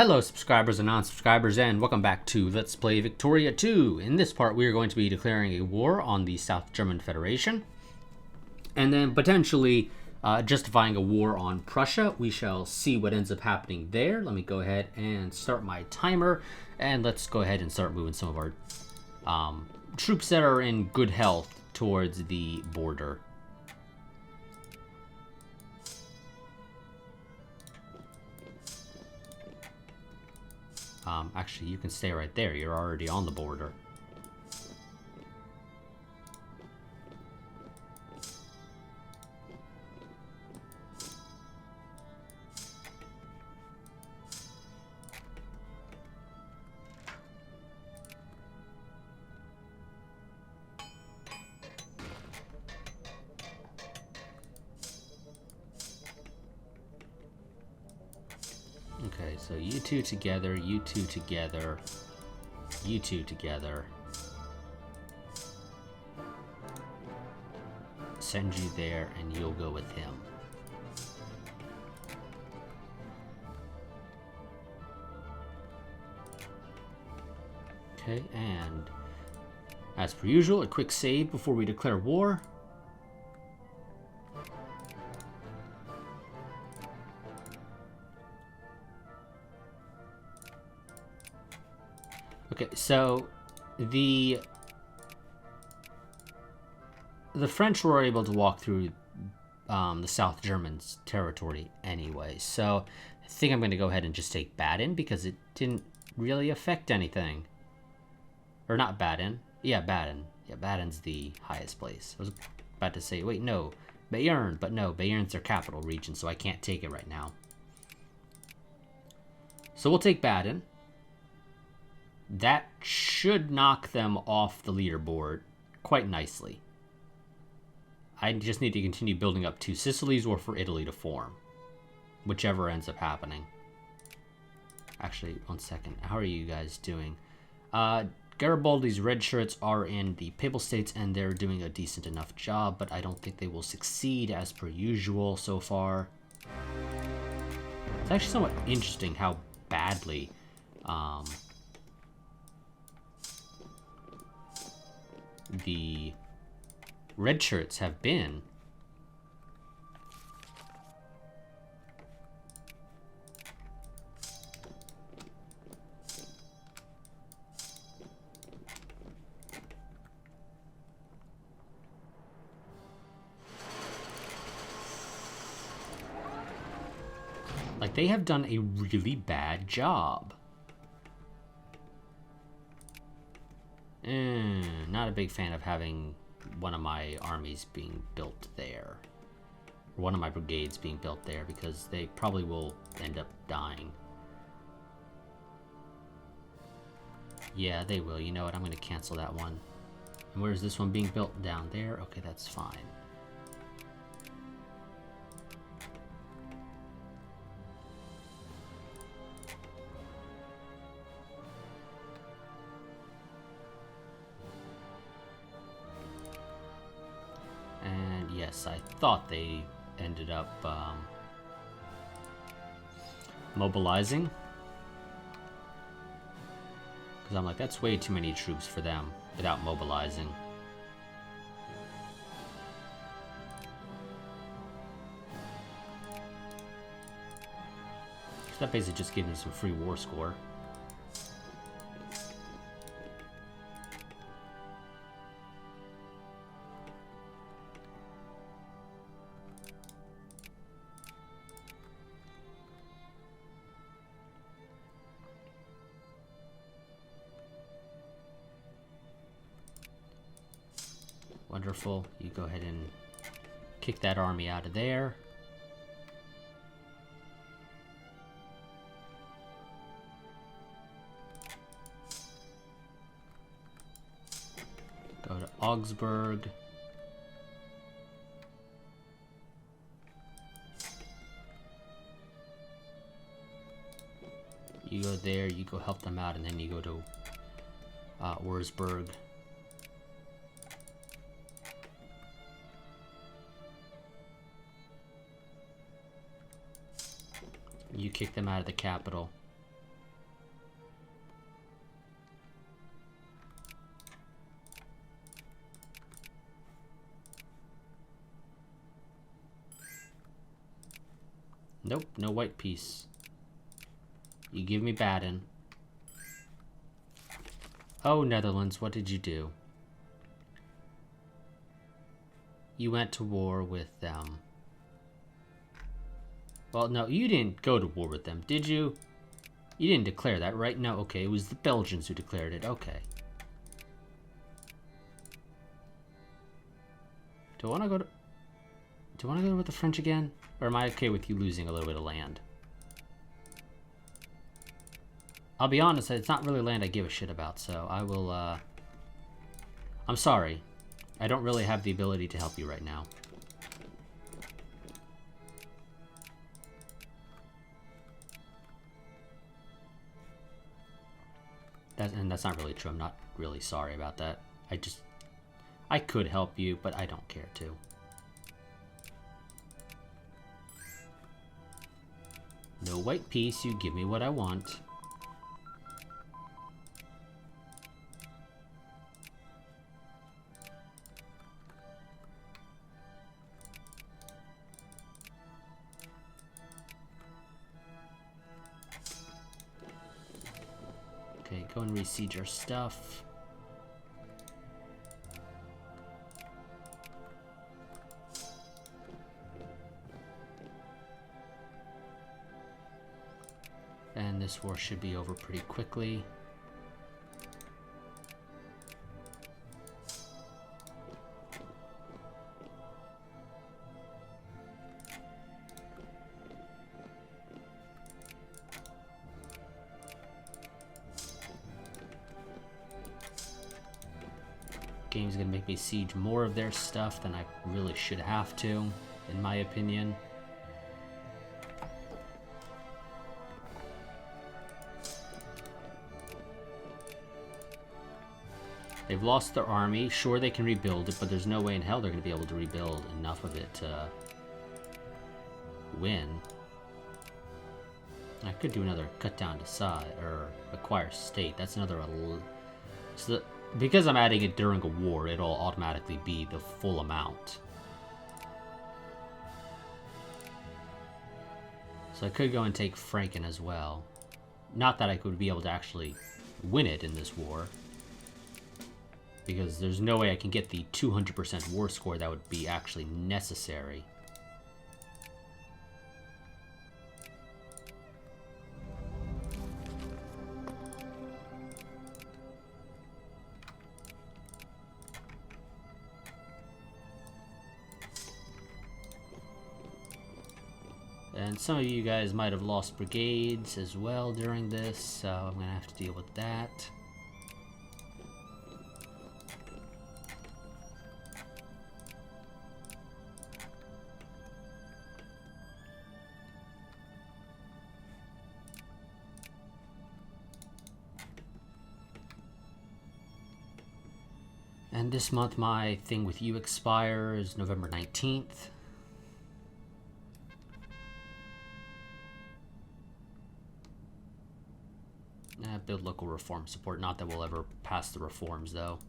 Hello subscribers and non-subscribers, and welcome back to Let's Play Victoria 2. In this part we are going to be declaring a war on the South German Federation, and then potentially justifying a war on Prussia. We shall see what ends up happening there. Let me go ahead and start my timer, and let's go ahead and start moving some of our troops that are in good health towards the border. Actually, you can stay right there. You're already on the border. Okay, so you two together, you two together, you two together. Send you there, and you'll go with him. Okay, and as per usual, a quick save before we declare war. Okay, so the French were able to walk through the South Germans' territory anyway, so I think I'm going to go ahead and just take Baden because it didn't really affect anything. Or not Baden. Yeah, Baden. Yeah, Baden's the highest place. I was about to say, wait, no, Bayern, but no, Bayern's their capital region, so I can't take it right now. So we'll take Baden. That should knock them off the leaderboard quite nicely. I just need to continue building up two Sicilies or for Italy to form. Whichever ends up happening. Actually, 1 second. How are you guys doing? Garibaldi's red shirts are in the Papal States and they're doing a decent enough job, but I don't think they will succeed as per usual so far. It's actually somewhat interesting how badly the red shirts have been. Like, they have done a really bad job. Not a big fan of having one of my armies being built there. Or one of my brigades being built there, because they probably will end up dying. Yeah, they will. You know what? I'm going to cancel that one. And where's this one being built? Down there? Okay, that's fine. Yes, I thought they ended up mobilizing. Because I'm like, that's way too many troops for them without mobilizing. So that basically just gave me some free war score. Wonderful. You go ahead and kick that army out of there. Go to Augsburg. You go there, you go help them out, and then you go to Wurzburg. You kick them out of the capital. Nope, no white piece. You give me Baden. Oh, Netherlands, what did you do? You went to war with them. Well, no, you didn't go to war with them, did you? You didn't declare that, right? No, okay, it was the Belgians who declared it. Okay. Do I want to go with the French again? Or am I okay with you losing a little bit of land? I'll be honest, it's not really land I give a shit about, so I will, I'm sorry. I don't really have the ability to help you right now. And that's not really true. I'm not really sorry about that. I could help you, but I don't care to. No white piece, you give me what I want. Okay, go and re-siege your stuff. And this war should be over pretty quickly. Game's gonna make me siege more of their stuff than I really should have to, in my opinion. They've lost their army. Sure, they can rebuild it, but there's no way in hell they're going to be able to rebuild enough of it to win. I could do another cut down to size, or acquire state. That's another... So because I'm adding it during a war, it'll automatically be the full amount. So I could go and take Franken as well. Not that I could be able to actually win it in this war, because there's no way I can get the 200% war score that would be actually necessary. And some of you guys might have lost brigades as well during this, so I'm going to have to deal with that. And this month my thing with you expires November 19th. Build local reform support. Not that we'll ever pass the reforms, though.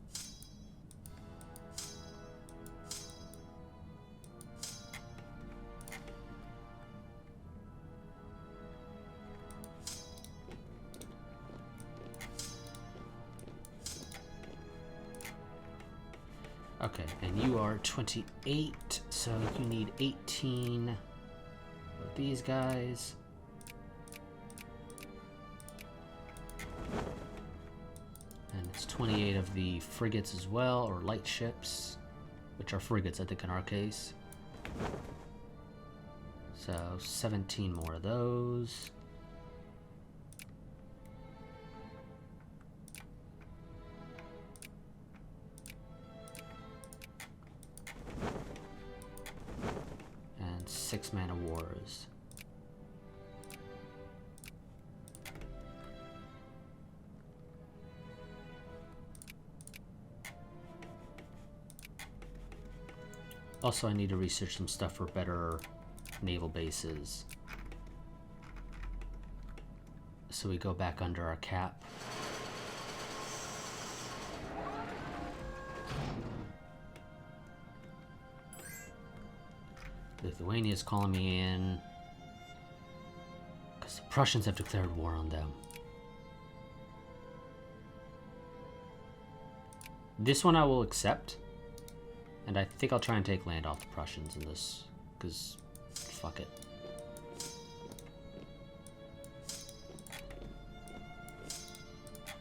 Okay, and you are 28, so you need 18 of these guys. And it's 28 of the frigates as well, or light ships, which are frigates, I think, in our case. So 17 more of those. And 6 man of wars. Also, I need to research some stuff for better naval bases. So we go back under our cap. Lithuania's calling me in. Prussians have declared war on them. This one I will accept. And I think I'll try and take land off the Prussians in this. Because, fuck it.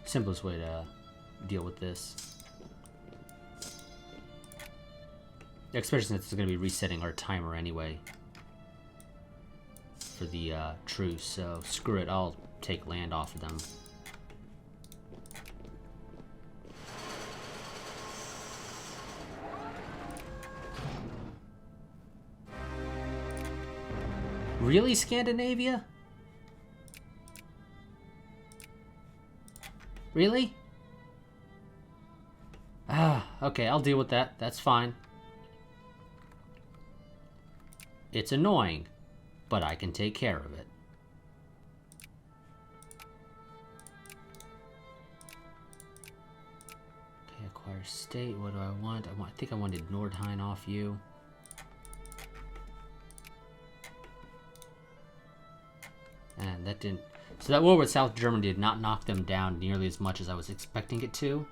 Simplest way to deal with this. Especially since it's going to be resetting our timer anyway. For the truce, so screw it, I'll take land off of them. Really, Scandinavia? Really? Ah, okay, I'll deal with that. That's fine. It's annoying, but I can take care of it. Okay, acquire state. What do I want? I think I wanted Nordheim off you. And that didn't... So that war with South Germany did not knock them down nearly as much as I was expecting it to.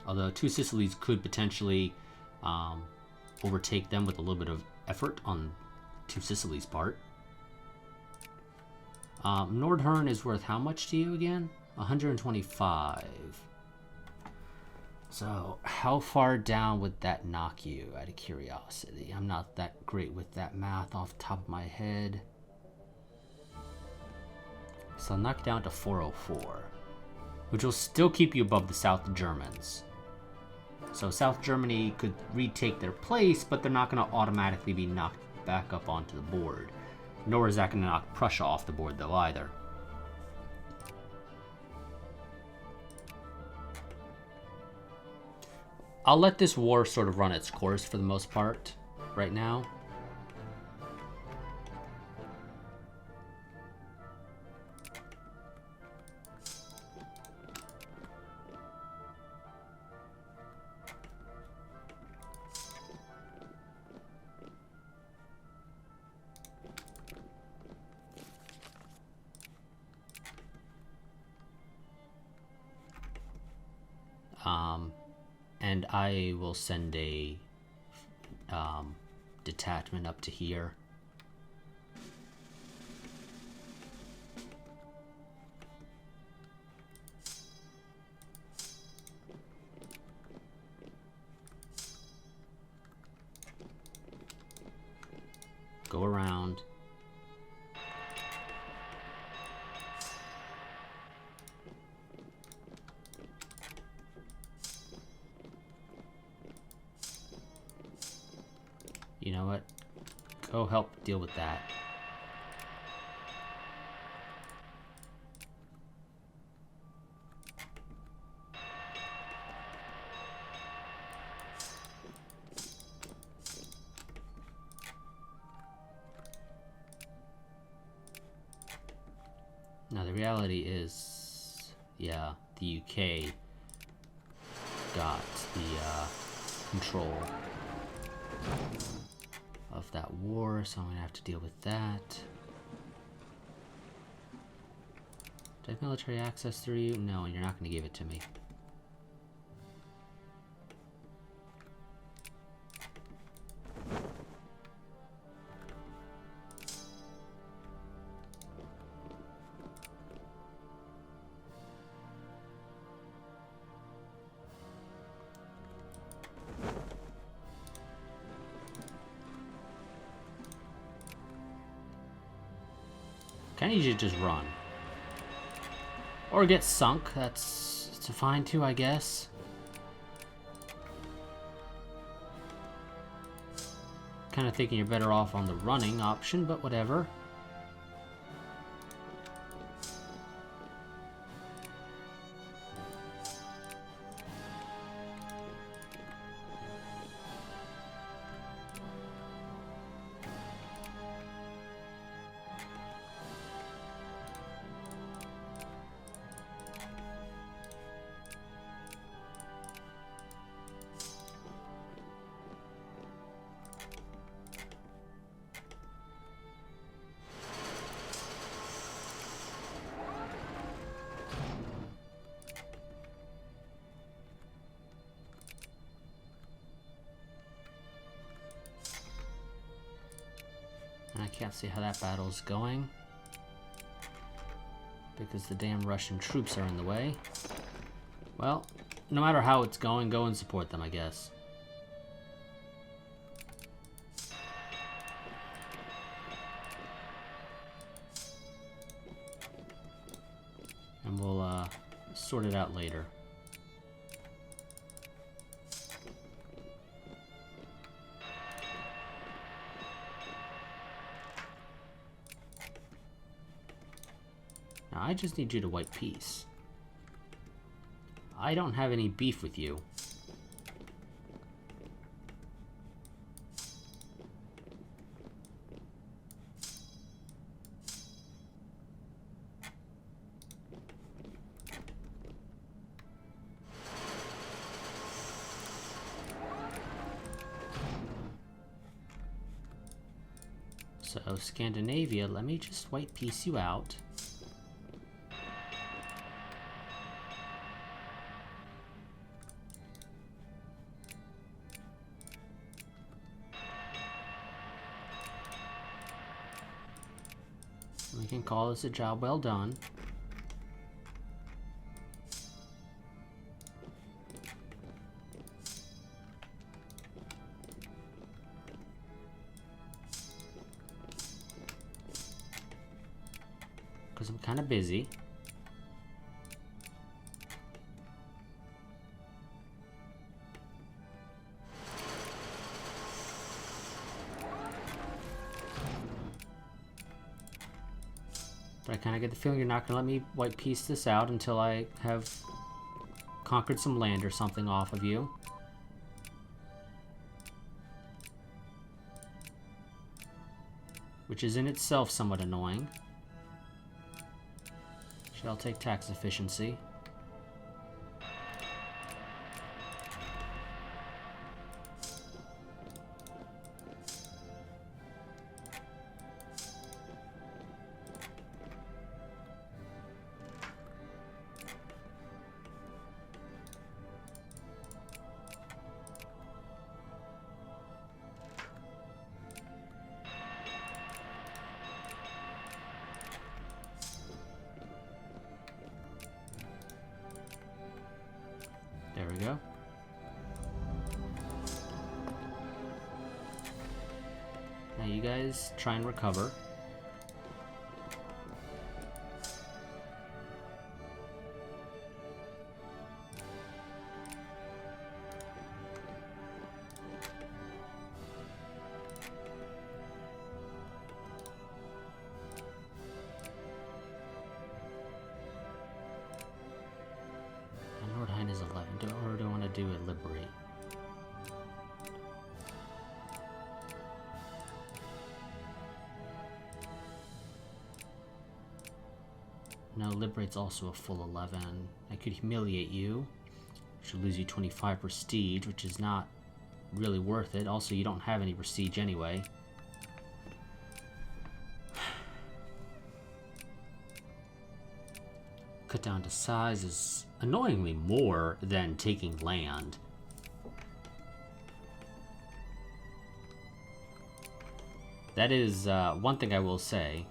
Although two Sicilies could potentially overtake them with a little bit of effort on two Sicilies' part. Nordhorn is worth how much to you again? 125. So how far down would that knock you, out of curiosity? I'm not that great with that math off the top of my head. So I'll knock down to 404, which will still keep you above the South Germans. So South Germany could retake their place, but they're not going to automatically be knocked back up onto the board. Nor is that going to knock Prussia off the board, though, either. I'll let this war sort of run its course for the most part right now. And I will send a detachment up to here. Go around. You know what? Go help deal with that. Now the reality is, yeah, the UK got the control of that war, so I'm gonna have to deal with that. Do I have military access through you? No, and you're not gonna give it to me. I need you to just run. Or get sunk. That's fine too, I guess. Kind of thinking you're better off on the running option, but whatever. can't see how that battle's going. Because the damn Russian troops are in the way. Well, no matter how it's going, go and support them, I guess. And we'll sort it out later. Now, I just need you to white peace. I don't have any beef with you. So, Scandinavia, let me just white peace you out. We can call this a job well done. Because I'm kind of busy. But I kind of get the feeling you're not going to let me white piece this out until I have conquered some land or something off of you. Which is in itself somewhat annoying. Shall take tax efficiency. There we go. Now you guys try and recover. Nordheim is 11. Or do I want to do a liberate? No, liberate's also a full 11. I could humiliate you, which would lose you 25 prestige, which is not really worth it. Also, you don't have any prestige anyway. Cut down to size is annoyingly more than taking land. That is one thing I will say.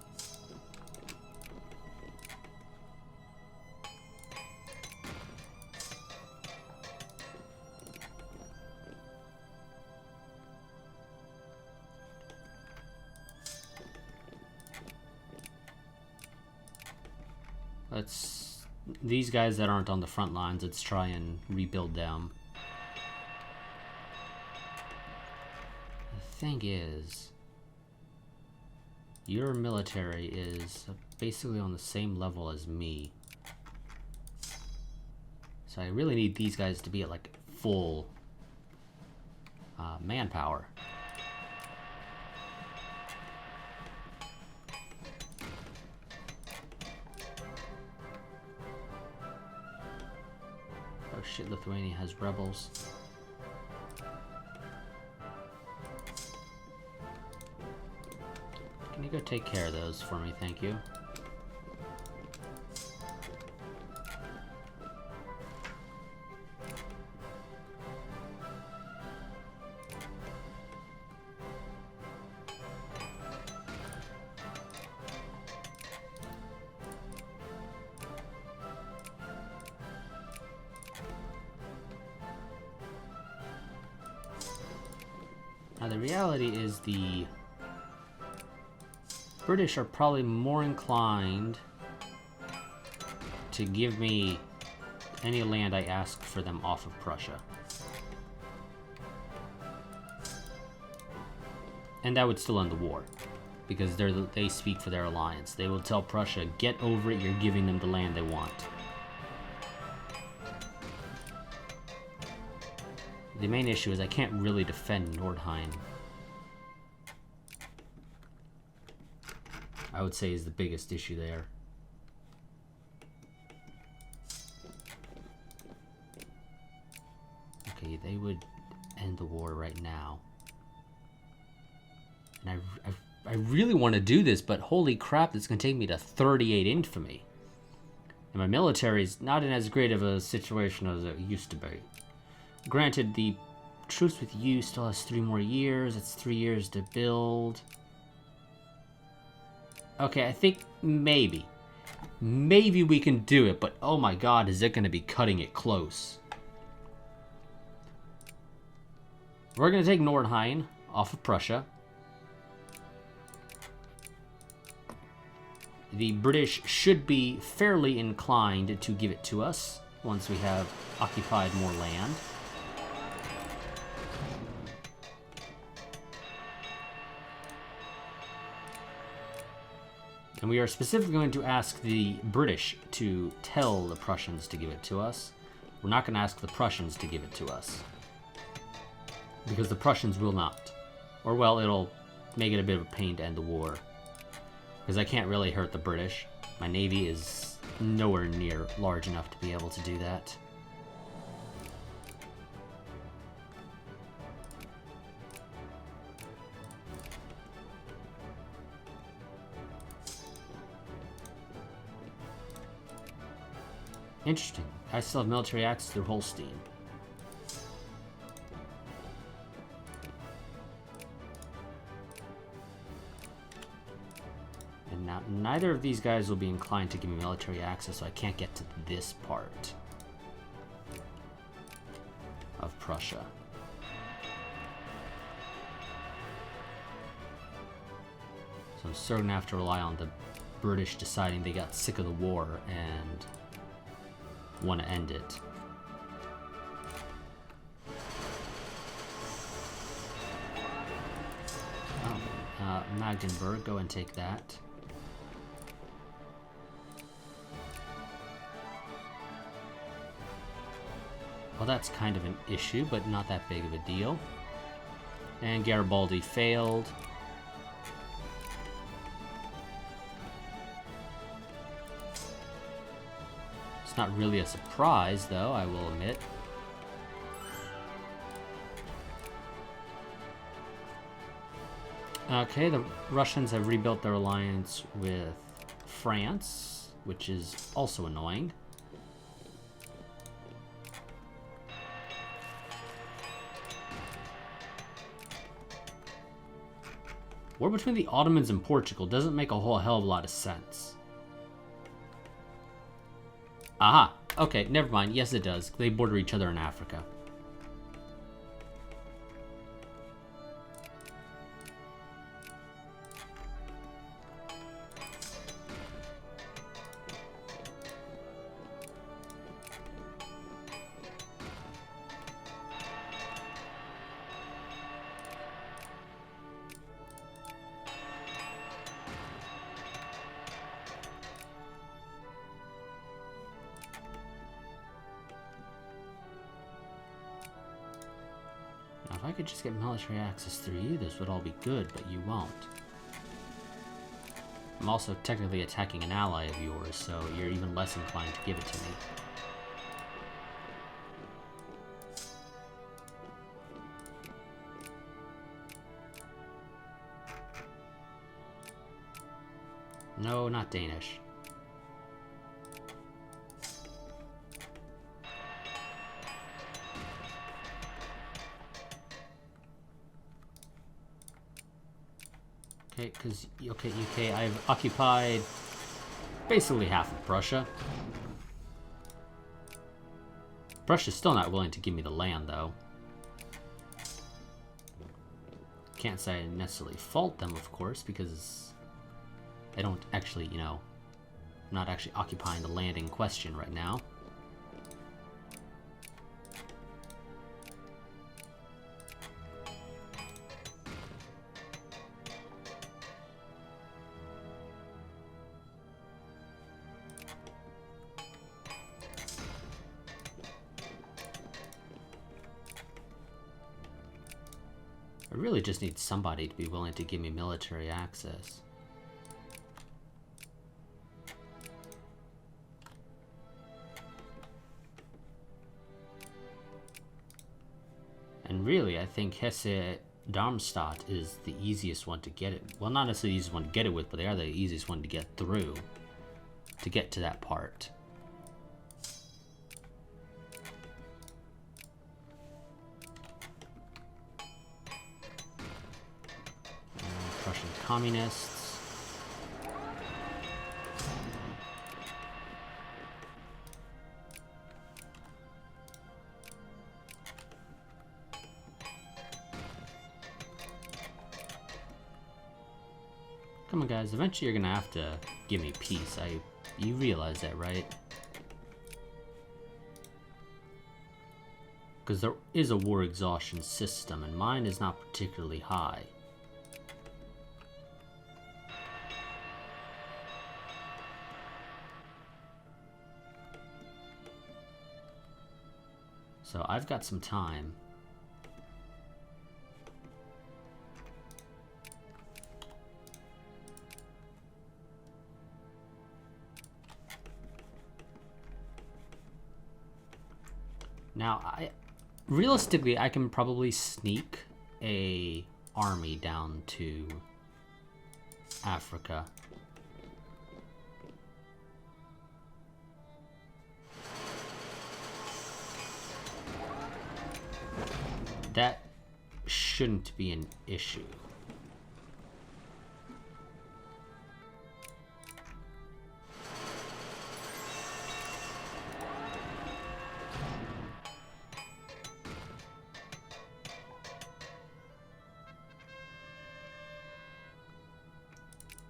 These guys that aren't on the front lines, let's try and rebuild them. The thing is, your military is basically on the same level as me. So I really need these guys to be at like full manpower. Oh shit, Lithuania has rebels. Can you go take care of those for me, thank you? Now the reality is the British are probably more inclined to give me any land I ask for them off of Prussia. And that would still end the war, because they speak for their alliance. They will tell Prussia, get over it, you're giving them the land they want. The main issue is I can't really defend Nordheim. I would say is the biggest issue there. Okay, they would end the war right now. And I really want to do this, but holy crap, it's going to take me to 38 infamy. And my military is not in as great of a situation as it used to be. Granted, the truce with you still has 3 more years. It's 3 years to build. Okay, I think maybe we can do it, but oh my god, is it going to be cutting it close. We're going to take Nordheim off of Prussia. The British should be fairly inclined to give it to us once we have occupied more land. And we are specifically going to ask the British to tell the Prussians to give it to us. We're not going to ask the Prussians to give it to us, because the Prussians will not. Or, well, it'll make it a bit of a pain to end the war, because I can't really hurt the British. My navy is nowhere near large enough to be able to do that. Interesting. I still have military access through Holstein. And now neither of these guys will be inclined to give me military access, so I can't get to this part of Prussia. So I'm still going to have to rely on the British deciding they got sick of the war and want to end it. Magdeburg, go and take that. Well, that's kind of an issue, but not that big of a deal. And Garibaldi failed. It's not really a surprise, though, I will admit. Okay, the Russians have rebuilt their alliance with France, which is also annoying. War between the Ottomans and Portugal doesn't make a whole hell of a lot of sense. Aha! Okay, never mind. Yes, it does. They border each other in Africa. If I could just get military access through you, this would all be good, but you won't. I'm also technically attacking an ally of yours, so you're even less inclined to give it to me. No, not Danish. Okay, because, okay, UK, I've occupied basically half of Prussia. Prussia's still not willing to give me the land, though. Can't say I necessarily fault them, of course, because I don't actually, you know, I'm not actually occupying the land in question right now. I really just need somebody to be willing to give me military access. And really, I think Hesse-Darmstadt is the easiest one to get it. Well, not necessarily the easiest one to get it with, but they are the easiest one to get through. To get to that part. Prussian communists. Come on, guys. Eventually, you're gonna have to give me peace. You realize that, right? Because there is a war exhaustion system, and mine is not particularly high. So I've got some time. Now, realistically, I can probably sneak a army down to Africa. That shouldn't be an issue.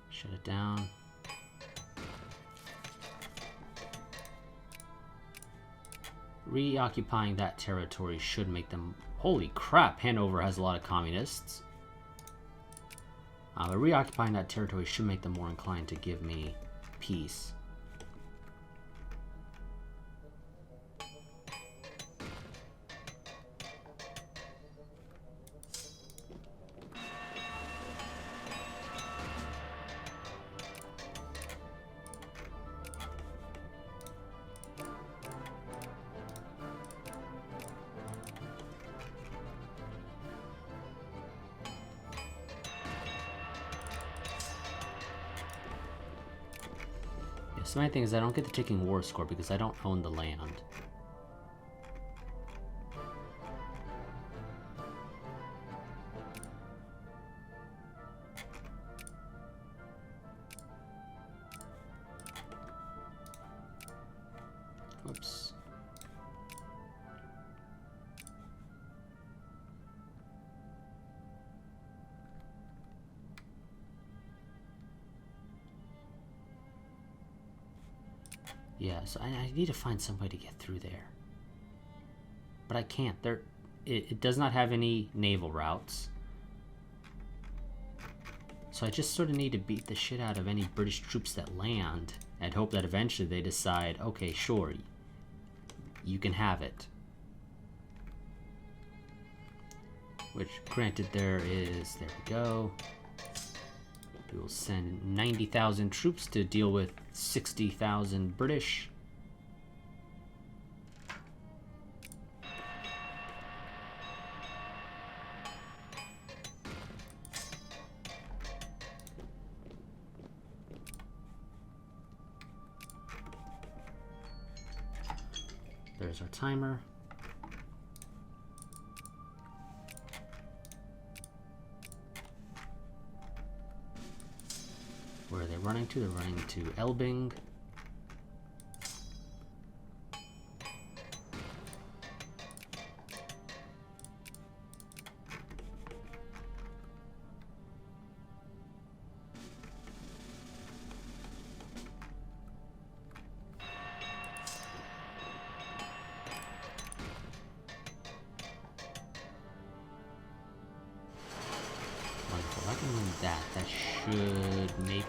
Shut it down. Reoccupying that territory should make them... Holy crap, Hanover has a lot of communists. But reoccupying that territory should make them more inclined to give me peace. So my thing is I don't get the ticking war score because I don't own the land. Whoops. Yeah, so I need to find some way to get through there. But I can't. It does not have any naval routes. So I just sort of need to beat the shit out of any British troops that land and hope that eventually they decide, okay, sure, you can have it. Which, granted, there we go. We will send 90,000 troops to deal with 60,000 British. There's our timer. Where are they running to? They're running to Elbing.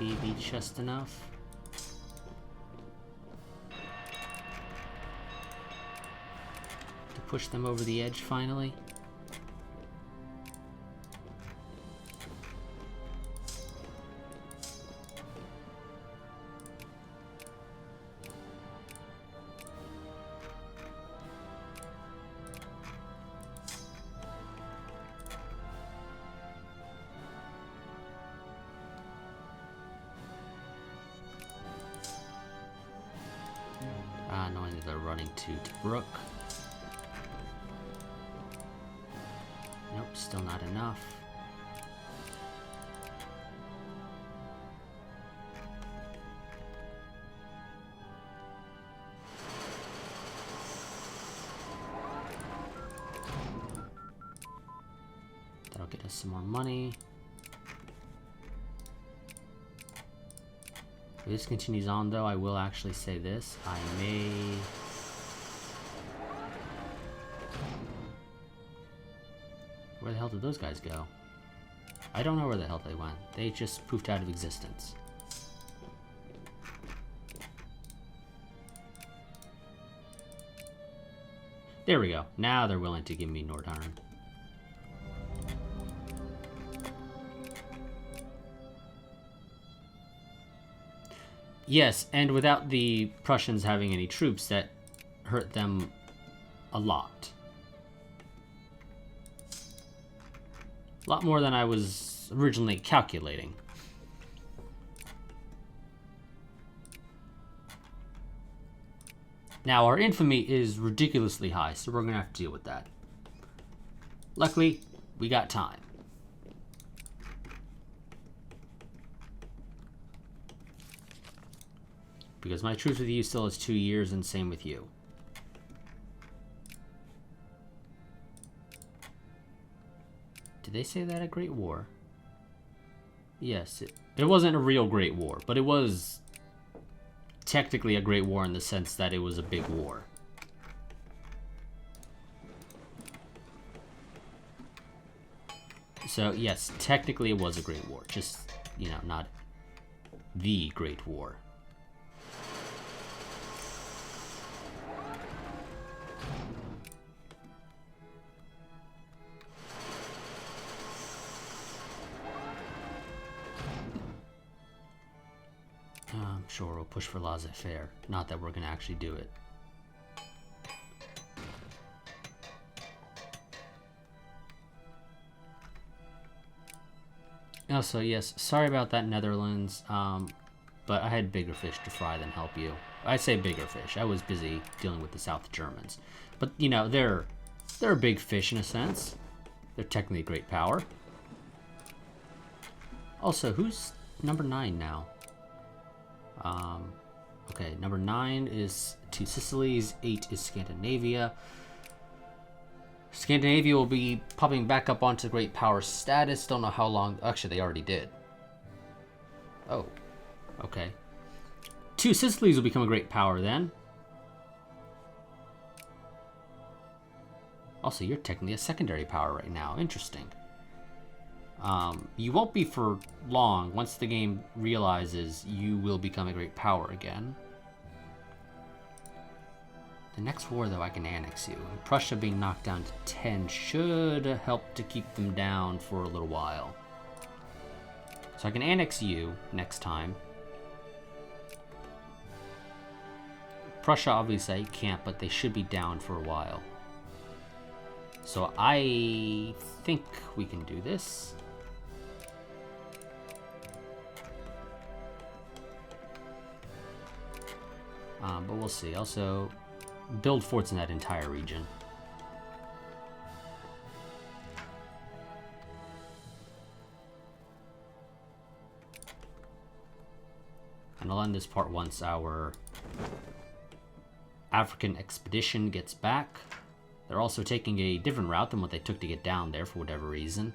maybe be just enough. To push them over the edge finally. Knowing that they're running to Brook. Nope, still not enough. That'll get us some more money. If this continues on, though, I will actually say this. I may... Where the hell did those guys go? I don't know where the hell they went. They just poofed out of existence. There we go. Now they're willing to give me Nordheim. Yes, and without the Prussians having any troops, that hurt them a lot. A lot more than I was originally calculating. Now, our infamy is ridiculously high, so we're going to have to deal with that. Luckily, we got time. Because my truce with you still is 2 years, and same with you. Did they say that a Great War? Yes, it wasn't a real Great War, but it was technically a Great War in the sense that it was a big war. So, yes, technically it was a Great War, just, you know, not the Great War. Sure, we'll push for laissez-faire. Not that we're going to actually do it. Also, yes, sorry about that, Netherlands, but I had bigger fish to fry than help you. I say bigger fish. I was busy dealing with the South Germans. But, you know, they're a big fish in a sense. They're technically a great power. Also, who's number 9 now? Okay, number 9 is 2 Sicilies, 8 is Scandinavia. Scandinavia will be popping back up onto great power status. Don't know how long. Actually, they already did. Oh, okay. 2 Sicilies will become a great power then. Also, you're technically a secondary power right now. Interesting. You won't be for long. Once the game realizes you will become a great power again. The next war, though, I can annex you. Prussia being knocked down to 10 should help to keep them down for a little while. So I can annex you next time. Prussia, obviously, I can't, but they should be down for a while. So I think we can do this. But we'll see. Also, build forts in that entire region. And I'll end this part once our African expedition gets back. They're also taking a different route than what they took to get down there for whatever reason.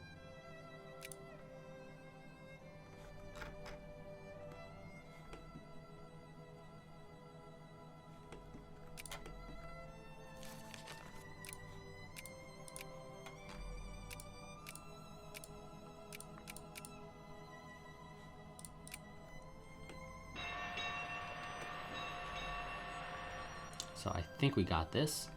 So I think we got this.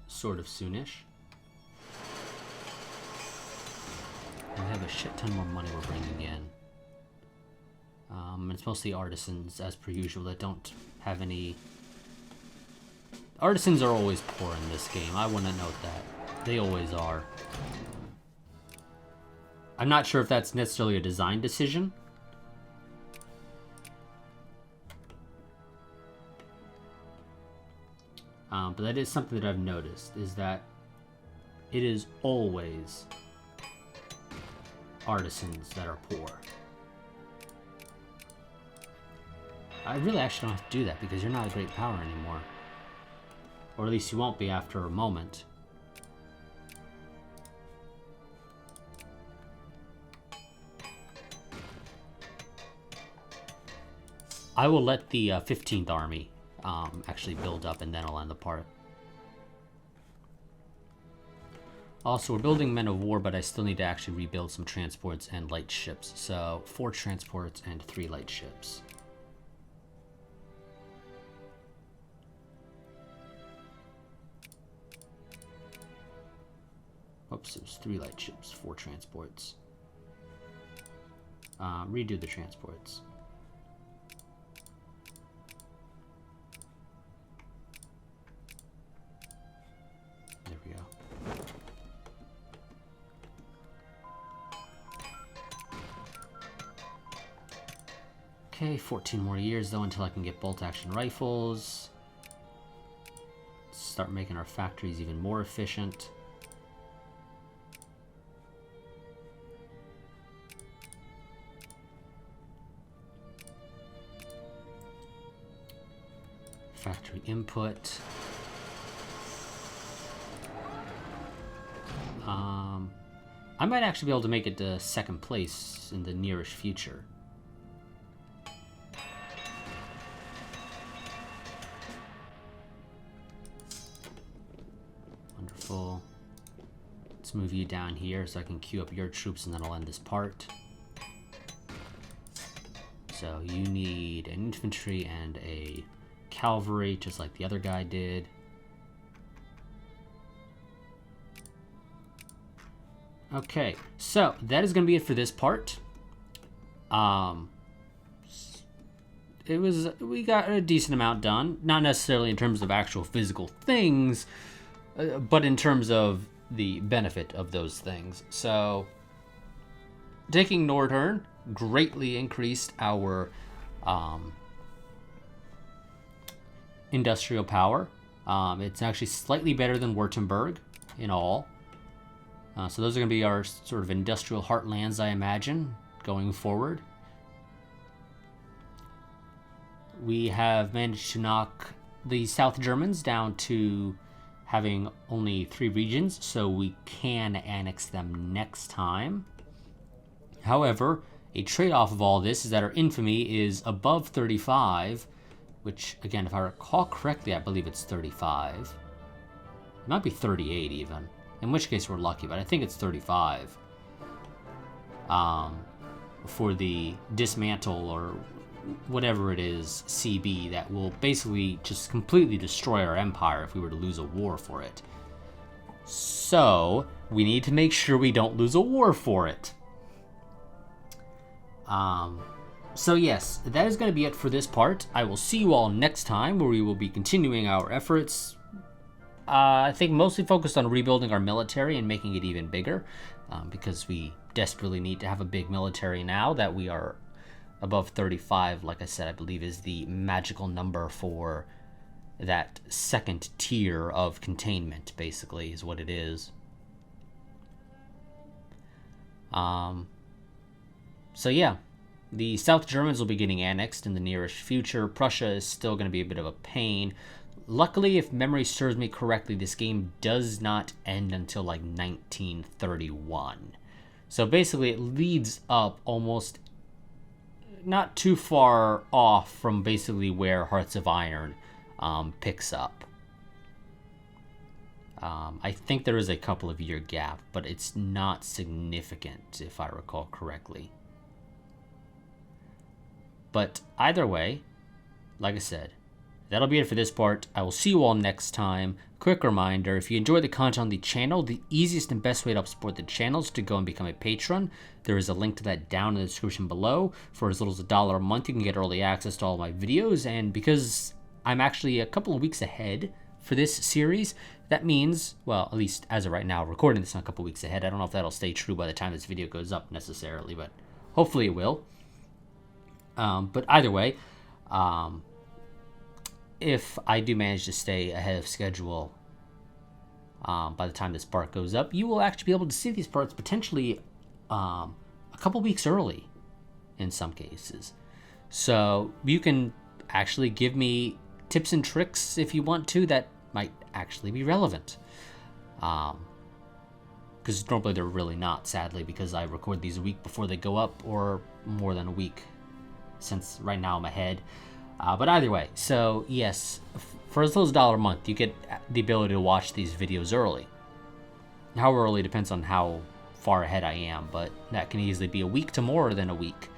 Sort of soonish. And we have a shit ton more money we're bringing in. It's mostly artisans, as per usual, that don't have any... Artisans are always poor in this game. I want to note that. They always are. I'm not sure if that's necessarily a design decision. But that is something that I've noticed, is that it is always artisans that are poor. I really actually don't have to do that because you're not a great power anymore. Or at least you won't be after a moment. I will let the 15th Army actually build up, and then I'll end the part. Also, we're building men of war, but I still need to actually rebuild some transports and light ships. So 4 transports and 3 light ships. Oops, it was 3 light ships, 4 transports. Redo the transports. There we go. Okay, 14 more years though until I can get bolt action rifles. Start making our factories even more efficient. Factory input. I might actually be able to make it to 2nd place in the nearest future. Wonderful. Let's move you down here so I can queue up your troops and then I'll end this part. So you need an infantry and a cavalry, just like the other guy did. Okay, so that is going to be it for this part. We got a decent amount done, not necessarily in terms of actual physical things, but in terms of the benefit of those things. So, taking Nordhorn greatly increased our industrial power. It's actually slightly better than Württemberg in all. So those are going to be our sort of industrial heartlands, I imagine, going forward. We have managed to knock the South Germans down to having only 3 regions, so we can annex them next time. However, a trade-off of all this is that our infamy is above 35, which, again, if I recall correctly, I believe it's 35. It might be 38 even. In which case we're lucky, but I think it's 35. For the dismantle or whatever it is, CB, that will basically just completely destroy our empire if we were to lose a war for it. So, we need to make sure we don't lose a war for it. So yes, that is going to be it for this part. I will see you all next time, where we will be continuing our efforts. I think mostly focused on rebuilding our military and making it even bigger, because we desperately need to have a big military now that we are above 35. Like I said, I believe is the magical number for that 2nd tier of containment, basically, is what it is. So yeah, the South Germans will be getting annexed in the nearest future. Prussia is still going to be a bit of a pain. Luckily, if memory serves me correctly, this game does not end until like 1931. So basically it leads up almost not too far off from basically where Hearts of Iron picks up. I think there is a couple of year gap, but it's not significant if I recall correctly. But either way, like I said, that'll be it for this part. I will see you all next time. Quick reminder, if you enjoy the content on the channel, the easiest and best way to help support the channel is to go and become a patron. There is a link to that down in the description below. For as little as $1 a month, you can get early access to all my videos. And because I'm actually a couple of weeks ahead for this series, that means, well, at least as of right now, recording this on a couple of weeks ahead. I don't know if that'll stay true by the time this video goes up necessarily, but hopefully it will. But either way, if I do manage to stay ahead of schedule by the time this part goes up, you will actually be able to see these parts potentially a couple weeks early in some cases. So you can actually give me tips and tricks if you want to that might actually be relevant. Because normally they're really not, sadly, because I record these a week before they go up, or more than a week, since right now I'm ahead. But either way, so yes, for as little as $1 a month, you get the ability to watch these videos early. How early depends on how far ahead I am, but that can easily be a week to more than a week.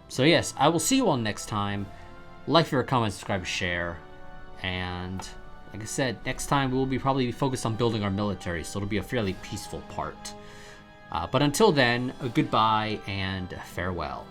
So yes, I will see you all next time. Like, favorite, comment, subscribe, share, and like I said, next time we will be probably focused on building our military, so it'll be a fairly peaceful part. But until then, goodbye and farewell.